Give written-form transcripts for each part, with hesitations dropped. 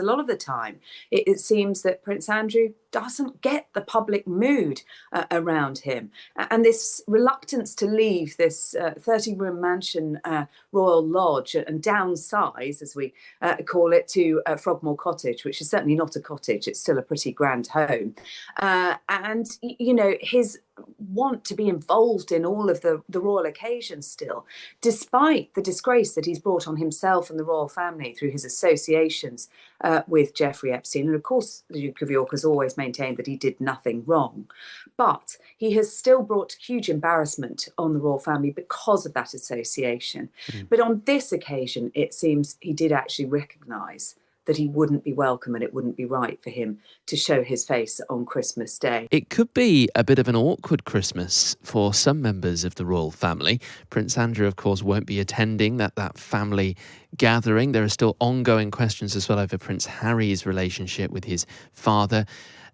because a lot of the time it seems that Prince Andrew doesn't get the public mood around him. And this reluctance to leave this 30-room mansion royal lodge and downsize, as we call it, to Frogmore Cottage, which is certainly not a cottage, it's still a pretty grand home. And, you know, his want to be involved in all of the royal occasions still, despite the disgrace that he's brought on himself and the royal family through his associations with Jeffrey Epstein. And of course, the Duke of York has always maintained that he did nothing wrong. But he has still brought huge embarrassment on the royal family because of that association. But on this occasion, it seems he did actually recognise that he wouldn't be welcome and it wouldn't be right for him to show his face on Christmas Day. It could be a bit of an awkward Christmas for some members of the royal family. Prince Andrew, of course, won't be attending that family gathering. There are still ongoing questions as well over Prince Harry's relationship with his father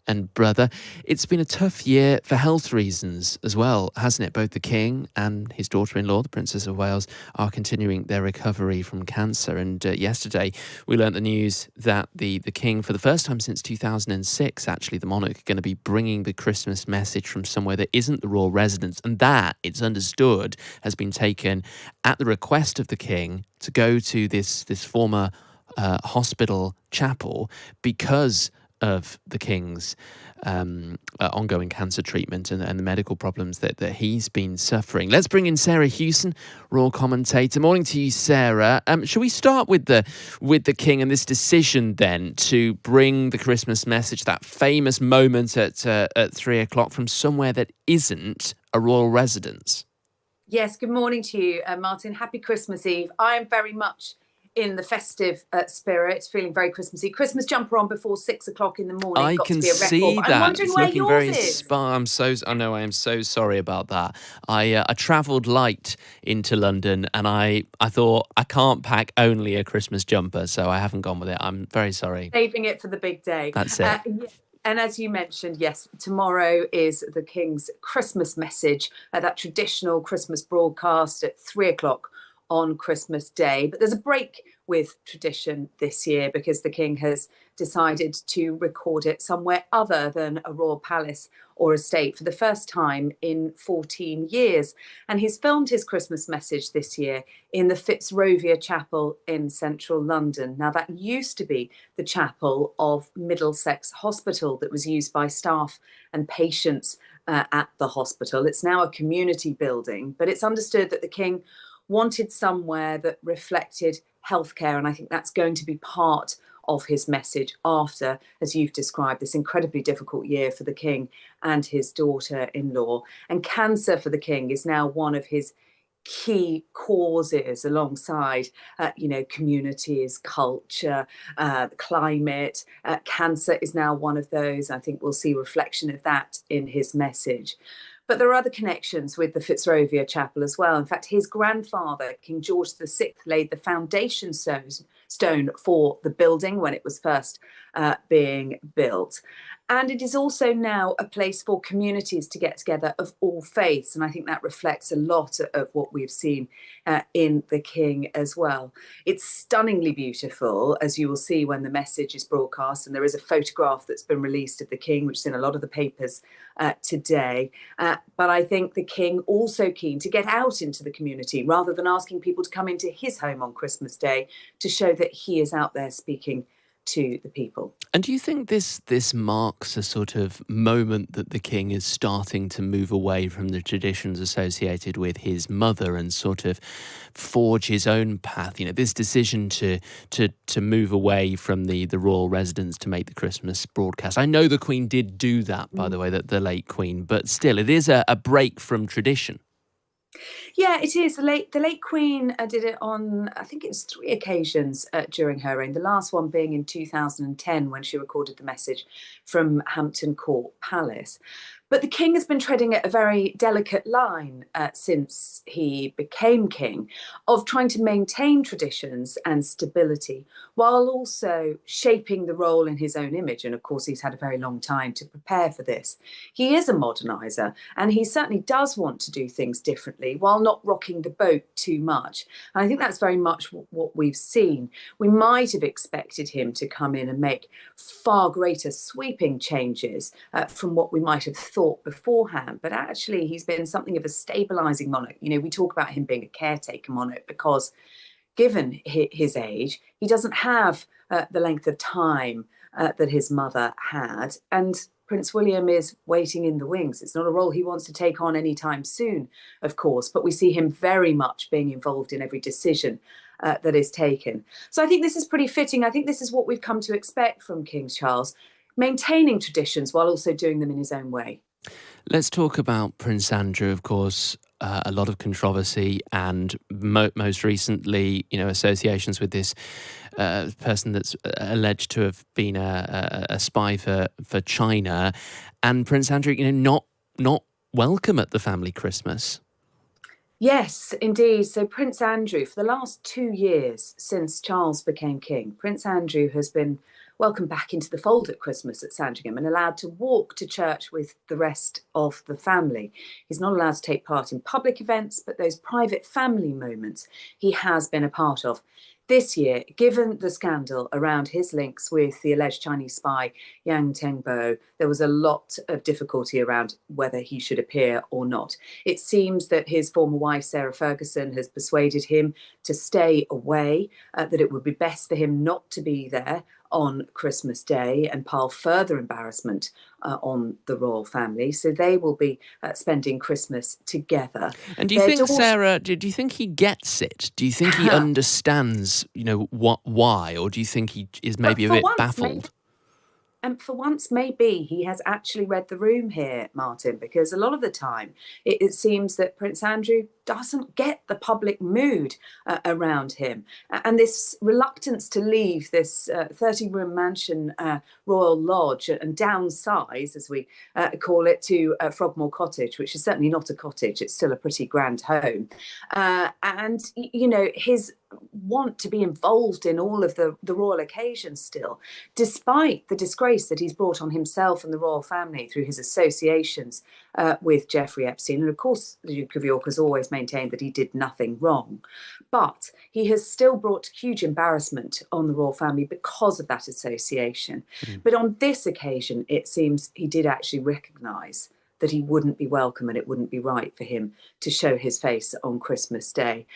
and brother. It's been a tough year for health reasons as well, hasn't it? Both the King and his daughter-in-law, the Princess of Wales, are continuing their recovery from cancer. And yesterday we learnt the news that the King, for the first time since 2006, actually, the monarch, are going to be bringing the Christmas message from somewhere that isn't the royal residence. And that, it's understood, has been taken at the request of the King to go to this former hospital chapel because of the King's ongoing cancer treatment and the medical problems that he's been suffering. Let's bring in Sarah Hewson, royal commentator. Morning to you, Sarah. Shall we start with the King and this decision then to bring the Christmas message, that famous moment at 3:00, from somewhere that isn't a royal residence? Yes, good morning to you, Martin. Happy Christmas Eve. I am very much in the festive spirit, feeling very Christmassy. Christmas jumper on before 6:00 in the morning. I got can to be a see record. that. I'm wondering it's where looking yours very is. I know. I am so sorry about that. I travelled light into London, and I thought I can't pack only a Christmas jumper, so I haven't gone with it. I'm very sorry. Saving it for the big day. That's it. And as you mentioned, yes, tomorrow is the King's Christmas message, that traditional Christmas broadcast at 3:00 on Christmas Day. But there's a break with tradition this year because the King has decided to record it somewhere other than a royal palace or estate for the first time in 14 years. And he's filmed his Christmas message this year in the Fitzrovia Chapel in central London. Now, that used to be the chapel of Middlesex Hospital that was used by staff and patients at the hospital. It's now a community building, but it's understood that the King wanted somewhere that reflected healthcare. And I think that's going to be part of his message after, as you've described, this incredibly difficult year for the King and his daughter-in-law. And cancer for the King is now one of his key causes alongside, communities, culture, climate. Cancer is now one of those. I think we'll see reflection of that in his message. But there are other connections with the Fitzrovia Chapel as well. In fact, his grandfather, King George VI, laid the foundation stone for the building when it was first being built. And it is also now a place for communities to get together of all faiths. And I think that reflects a lot of what we've seen in the King as well. It's stunningly beautiful, as you will see when the message is broadcast. And there is a photograph that's been released of the King, which is in a lot of the papers today. But I think the King also keen to get out into the community rather than asking people to come into his home on Christmas Day to show that he is out there speaking to the people. And do you think this marks a sort of moment that the King is starting to move away from the traditions associated with his mother and sort of forge his own path? You know, this decision to move away from the royal residence to make the Christmas broadcast. I know the Queen did do that, by the way, the late Queen, but still, it is a break from tradition. Yeah, it is. The late Queen did it on, I think it's 3 occasions during her reign. The last one being in 2010 when she recorded the message from Hampton Court Palace. But the king has been treading a very delicate line since he became king of trying to maintain traditions and stability while also shaping the role in his own image. And of course, he's had a very long time to prepare for this. He is a modernizer and he certainly does want to do things differently while not rocking the boat too much. And I think that's very much what we've seen. We might have expected him to come in and make far greater sweeping changes from what we might have thought beforehand, but actually he's been something of a stabilizing monarch. We talk about him being a caretaker monarch because given his age, he doesn't have the length of time that his mother had, and Prince William is waiting in the wings. It's not a role he wants to take on anytime soon, of course, but we see him very much being involved in every decision that is taken. So I think this is pretty fitting. I think this is what we've come to expect from King Charles, maintaining traditions while also doing them in his own way. Let's talk about Prince Andrew, of course. A lot of controversy and most recently, associations with this person that's alleged to have been a spy for China, and Prince Andrew, not welcome at the family Christmas. Yes, indeed. So Prince Andrew, for the last 2 years since Charles became king, Prince Andrew has been welcomed back into the fold at Christmas at Sandringham and allowed to walk to church with the rest of the family. He's not allowed to take part in public events, but those private family moments he has been a part of. This year, given the scandal around his links with the alleged Chinese spy Yang Tengbo, there was a lot of difficulty around whether he should appear or not. It seems that his former wife, Sarah Ferguson, has persuaded him to stay away, that it would be best for him not to be there on Christmas Day and pile further embarrassment on the royal family. So they will be spending Christmas together. And do you think, Sarah, do you think he gets it? Do you think he understands, why? Or do you think he is maybe a bit baffled? And for once, maybe he has actually read the room here, Martin, because a lot of the time it seems that Prince Andrew doesn't get the public mood around him. And this reluctance to leave this 30-room mansion royal lodge and downsize, as we call it, to Frogmore Cottage, which is certainly not a cottage. It's still a pretty grand home. And his want to be involved in all of the royal occasions still, despite the disgrace that he's brought on himself and the royal family through his associations with Jeffrey Epstein. And of course, the Duke of York has always maintained that he did nothing wrong. But he has still brought huge embarrassment on the royal family because of that association. But on this occasion, it seems he did actually recognise that he wouldn't be welcome and it wouldn't be right for him to show his face on Christmas Day.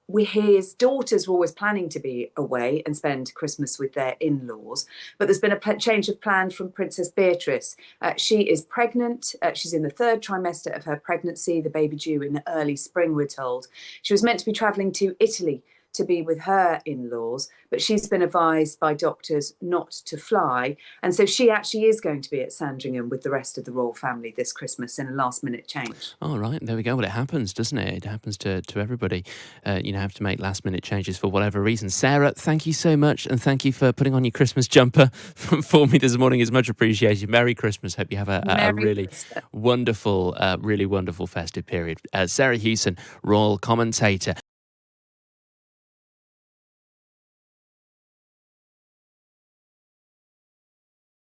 His daughters were always planning to be away and spend Christmas with their in-laws, but there's been a change of plan from Princess Beatrice. She is pregnant. She's in the 3rd trimester of her pregnancy, the baby due in the early spring, we're told. She was meant to be travelling to Italy to be with her in-laws, but she's been advised by doctors not to fly. And so she actually is going to be at Sandringham with the rest of the royal family this Christmas in a last-minute change. All right, there we go. Well, it happens, doesn't it? It happens to everybody. Have to make last-minute changes for whatever reason. Sarah, thank you so much, and thank you for putting on your Christmas jumper for me this morning. It's much appreciated. Merry Christmas. Hope you have a really wonderful festive period. Sarah Hewson, royal commentator.